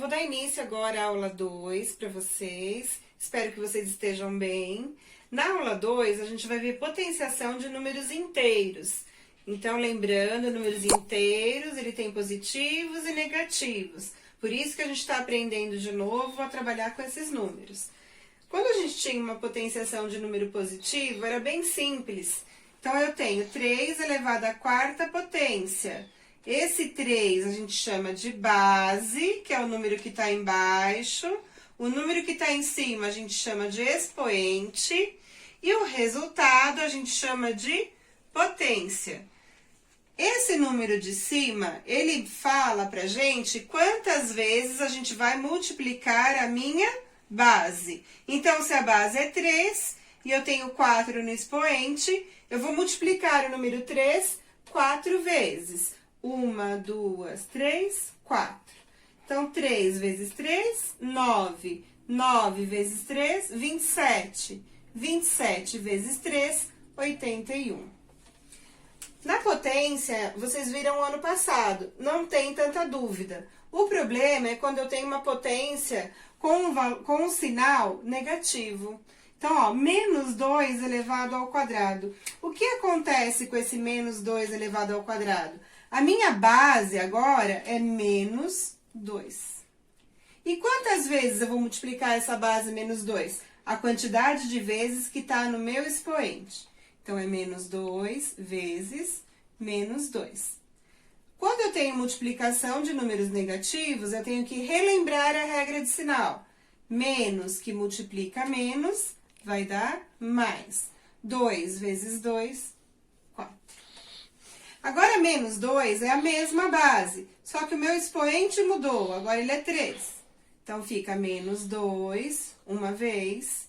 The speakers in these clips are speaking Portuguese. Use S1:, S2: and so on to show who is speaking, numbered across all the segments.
S1: vou dar início agora à aula 2 para vocês. Espero que vocês estejam bem. Na aula 2, a gente vai ver potenciação de números inteiros. Então, lembrando, números inteiros, ele tem positivos e negativos. Por isso que a gente está aprendendo de novo a trabalhar com esses números. Quando a gente tinha uma potenciação de número positivo, era bem simples. Então, eu tenho 3 elevado à quarta potência. Esse 3 a gente chama de base, que é o número que está embaixo. O número que está em cima a gente chama de expoente. E o resultado a gente chama de potência. Esse número de cima, ele fala pra gente quantas vezes a gente vai multiplicar a minha base. Então, se a base é 3 e eu tenho 4 no expoente, eu vou multiplicar o número 3 4 vezes. 1, 2, 3, 4. Então, 3 vezes 3, 9. 9 vezes 3, 27. 27 vezes 3, 81. Na potência, vocês viram o ano passado, não tem tanta dúvida. O problema é quando eu tenho uma potência com um sinal negativo. Então, ó, menos 2 elevado ao quadrado. O que acontece com esse menos 2 elevado ao quadrado? A minha base agora é menos 2. E quantas vezes eu vou multiplicar essa base menos 2? A quantidade de vezes que está no meu expoente. Então, é menos 2 vezes menos 2. Quando eu tenho multiplicação de números negativos, eu tenho que relembrar a regra de sinal. Menos que multiplica menos vai dar mais. 2 vezes 2, 4. Agora, menos 2 é a mesma base, só que o meu expoente mudou, agora ele é 3. Então, fica menos 2 uma vez,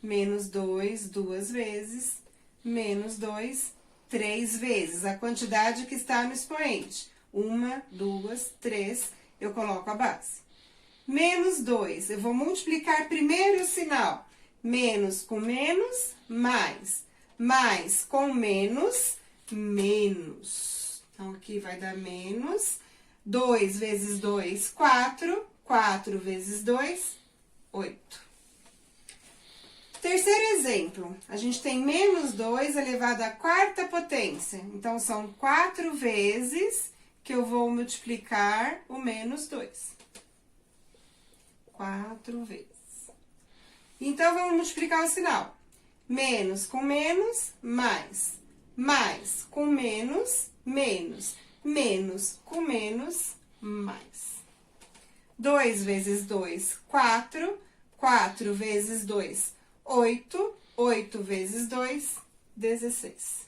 S1: menos 2 duas vezes, menos 2 3 vezes. A quantidade que está no expoente. 1, 2, 3, eu coloco a base. Menos 2, eu vou multiplicar primeiro o sinal. Menos com menos, mais. Mais com menos, menos. Então, aqui vai dar menos. 2 vezes 2, 4. 4 vezes 2, 8. Terceiro exemplo. A gente tem menos 2 elevado à quarta potência. Então, são 4 vezes que eu vou multiplicar o menos 2. 4 vezes. Então, vamos multiplicar o sinal. Menos com menos, mais. Mais com menos, menos. Menos com menos, mais. 2 vezes 2, 4. 4 vezes 2, 8. 8 vezes 2, 16.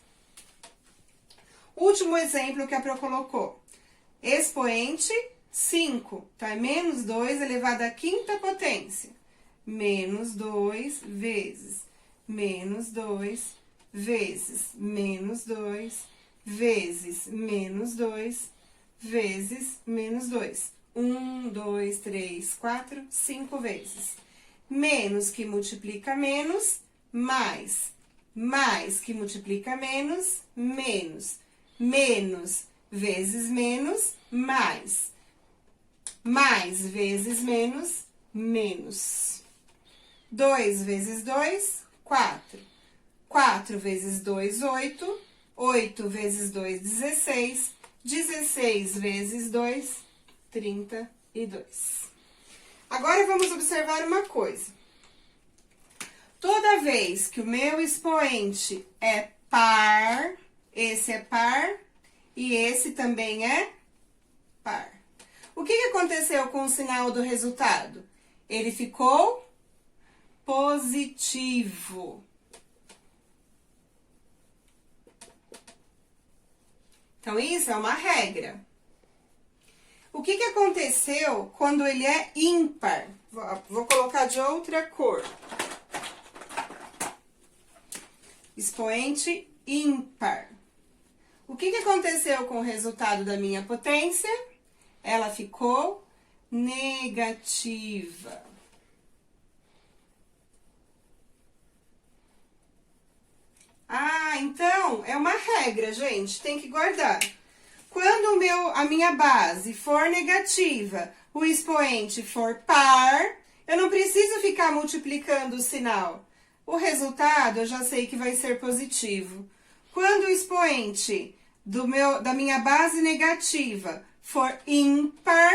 S1: Último exemplo que a Pro colocou. Expoente, 5. Então, é menos 2 elevado à quinta potência. Menos 2 vezes menos 2 vezes menos 2 vezes menos 2 vezes menos 2. 1, 2, 3, 4, 5 vezes. Menos que multiplica menos, mais. Mais que multiplica menos, menos. Menos vezes menos, mais. Mais vezes menos, menos. 2 vezes 2, 4. 4 vezes 2, 8. 8 vezes 2, 16. 16 vezes 2, 32. Agora, vamos observar uma coisa. Toda vez que o meu expoente é par, esse é par e esse também é par. O que aconteceu com o sinal do resultado? Ele ficou positivo. Então, isso é uma regra. O que aconteceu quando ele é ímpar? Vou colocar de outra cor. Expoente ímpar. O que aconteceu com o resultado da minha potência? Ela ficou negativa. Ah, então, é uma regra, gente, tem que guardar. Quando a minha base for negativa, o expoente for par, eu não preciso ficar multiplicando o sinal. O resultado eu já sei que vai ser positivo. Quando o expoente da minha base negativa for ímpar,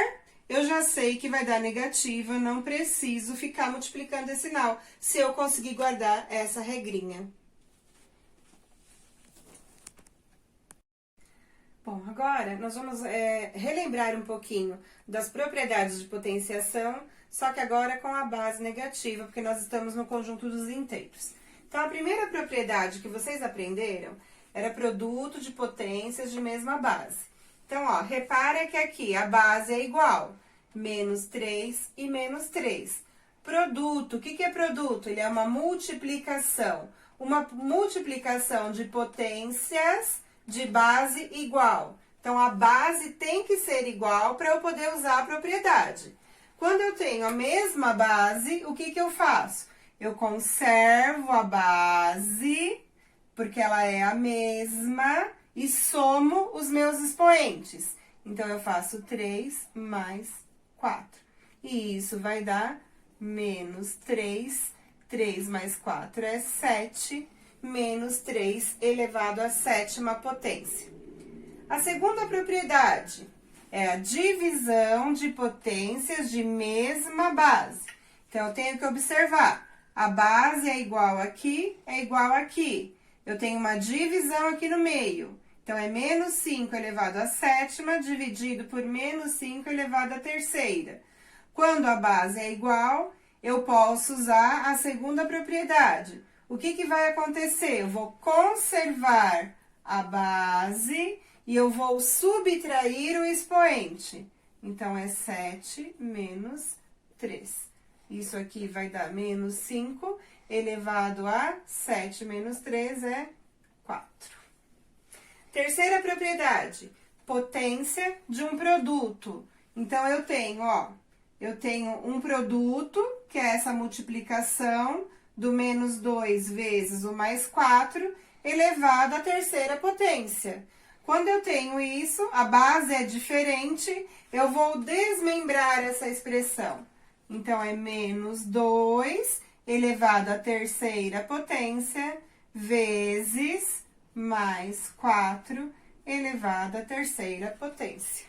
S1: eu já sei que vai dar negativa, não preciso ficar multiplicando esse sinal, se eu conseguir guardar essa regrinha. Bom, agora nós vamos relembrar um pouquinho das propriedades de potenciação, só que agora com a base negativa, porque nós estamos no conjunto dos inteiros. Então, a primeira propriedade que vocês aprenderam era produto de potências de mesma base. Então, ó, repara que aqui a base é igual, menos 3 e menos 3. Produto, o que é produto? Ele é uma multiplicação de potências de base igual. Então, a base tem que ser igual para eu poder usar a propriedade. Quando eu tenho a mesma base, o que eu faço? Eu conservo a base, porque ela é a mesma, e somo os meus expoentes. Então, eu faço 3 mais 4. E isso vai dar menos 3. 3 mais 4 é 7, menos 3 elevado à sétima potência. A segunda propriedade é a divisão de potências de mesma base. Então, eu tenho que observar, a base é igual aqui, é igual aqui. Eu tenho uma divisão aqui no meio. Então, é menos 5 elevado à sétima, dividido por menos 5 elevado à terceira. Quando a base é igual, eu posso usar a segunda propriedade. O que vai acontecer? Eu vou conservar a base e eu vou subtrair o expoente. Então, é 7 menos 3. Isso aqui vai dar menos 5 elevado a 7 menos 3 é 4. Terceira propriedade, potência de um produto. Então, eu tenho um produto, que é essa multiplicação do menos 2 vezes o mais 4, elevado à terceira potência. Quando eu tenho isso, a base é diferente, eu vou desmembrar essa expressão. Então, é menos 2 elevado à terceira potência, vezes mais 4 elevado à terceira potência.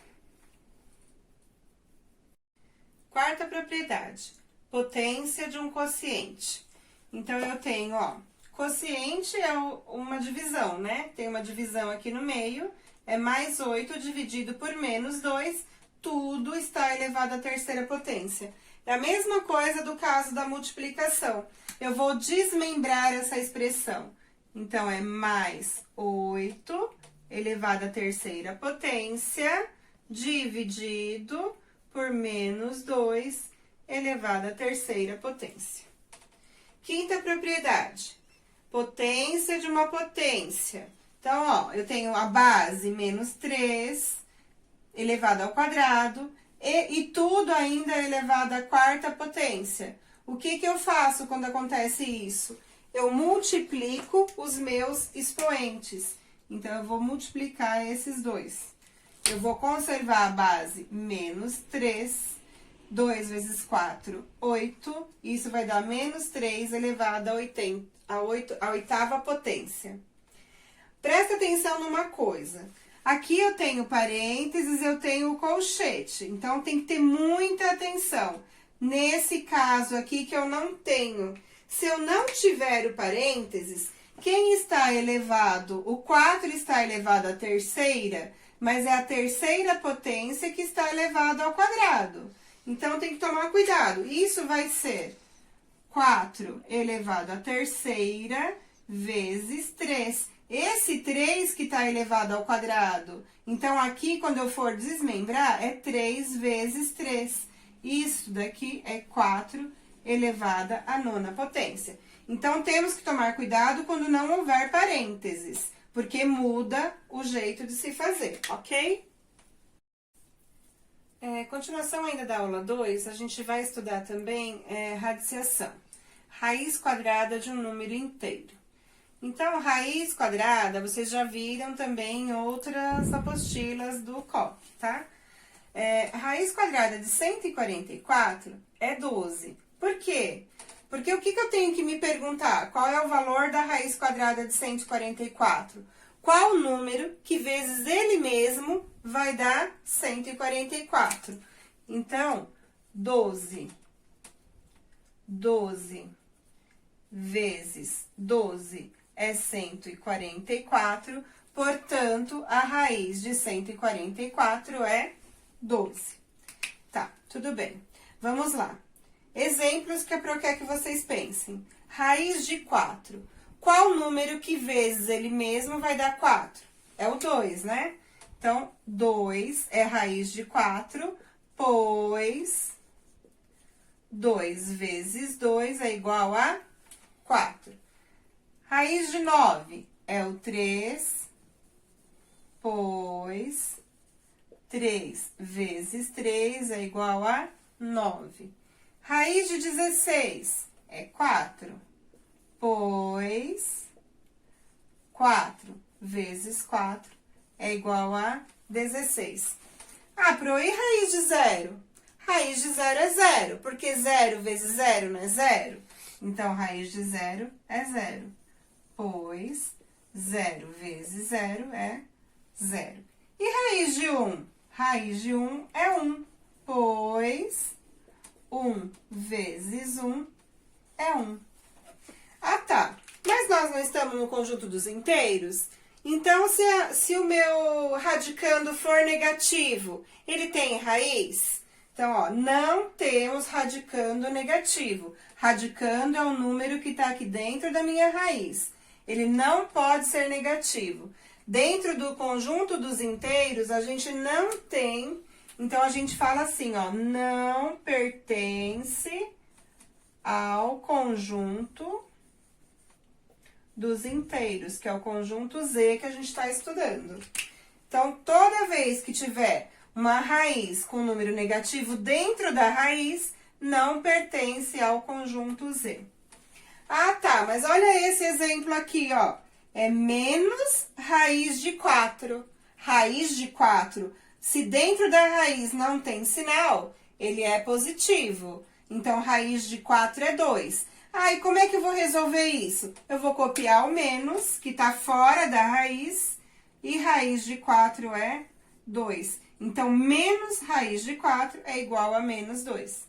S1: Quarta propriedade, potência de um quociente. Então, eu tenho, quociente é uma divisão, né? Tem uma divisão aqui no meio, é mais 8 dividido por menos 2, tudo está elevado à terceira potência. É a mesma coisa do caso da multiplicação. Eu vou desmembrar essa expressão. Então, é mais 8 elevado à terceira potência, dividido por menos 2 elevado à terceira potência. Quinta propriedade, potência de uma potência. Então, eu tenho a base menos 3 elevado ao quadrado e tudo ainda elevado à quarta potência. O que eu faço quando acontece isso? Eu multiplico os meus expoentes. Então, eu vou multiplicar esses dois. Eu vou conservar a base menos 3, 2 vezes 4, 8. Isso vai dar menos 3 elevado à oitava potência. Presta atenção numa coisa. Aqui eu tenho parênteses, eu tenho o colchete. Então, tem que ter muita atenção. Nesse caso aqui que eu não tenho. Se eu não tiver o parênteses, quem está elevado? O 4 está elevado à terceira, mas é a terceira potência que está elevado ao quadrado. Então, tem que tomar cuidado. Isso vai ser 4 elevado à terceira vezes 3. Esse 3 que está elevado ao quadrado. Então, aqui, quando eu for desmembrar, é 3 vezes 3. Isso daqui é 4 elevada à nona potência. Então, temos que tomar cuidado quando não houver parênteses, porque muda o jeito de se fazer, ok? Continuação ainda da aula 2, a gente vai estudar também radiciação. Raiz quadrada de um número inteiro. Então, raiz quadrada, vocês já viram também em outras apostilas do COP, tá? Raiz quadrada de 144 é 12. Por quê? Porque o que eu tenho que me perguntar? Qual é o valor da raiz quadrada de 144? Qual o número que vezes ele mesmo vai dar 144? Então, 12 vezes 12 é 144, portanto, a raiz de 144 é 12. Tá, tudo bem. Vamos lá. Exemplos que a Pro quer que vocês pensem. Raiz de 4. Qual número que vezes ele mesmo vai dar 4? É o 2, né? Então, 2 é raiz de 4, pois 2 vezes 2 é igual a 4. Raiz de 9 é o 3, pois 3 vezes 3 é igual a 9. Raiz de 16 é 4, pois 4 vezes 4 é igual a 16. Pro, e raiz de 0? Raiz de 0 é 0, porque 0 vezes 0 não é 0. Então, raiz de 0 é 0, pois 0 vezes 0 é 0. E raiz de 1? Raiz de 1 é 1, pois 1 vezes 1 é 1. Tá. Mas nós não estamos no conjunto dos inteiros? Então, se o meu radicando for negativo, ele tem raiz? Então, ó, não temos radicando negativo. Radicando é o número que está aqui dentro da minha raiz. Ele não pode ser negativo. Dentro do conjunto dos inteiros, a gente não tem. Então, a gente fala assim, ó, não pertence ao conjunto dos inteiros, que é o conjunto Z que a gente está estudando. Então, toda vez que tiver uma raiz com número negativo dentro da raiz, não pertence ao conjunto Z. Tá, mas olha esse exemplo aqui, ó. É menos raiz de 4. Raiz de 4, se dentro da raiz não tem sinal, ele é positivo. Então, raiz de 4 é 2. E como é que eu vou resolver isso? Eu vou copiar o menos, que está fora da raiz, e raiz de 4 é 2. Então, menos raiz de 4 é igual a menos 2.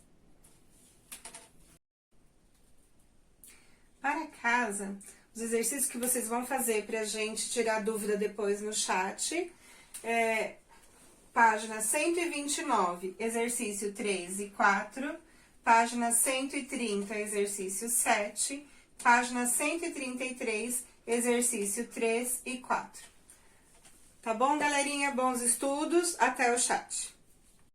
S1: Para casa, os exercícios que vocês vão fazer para a gente tirar dúvida depois no chat, página 129, exercício 3 e 4, página 130, exercício 7, página 133, exercício 3 e 4. Tá bom, galerinha? Bons estudos. Até o chat.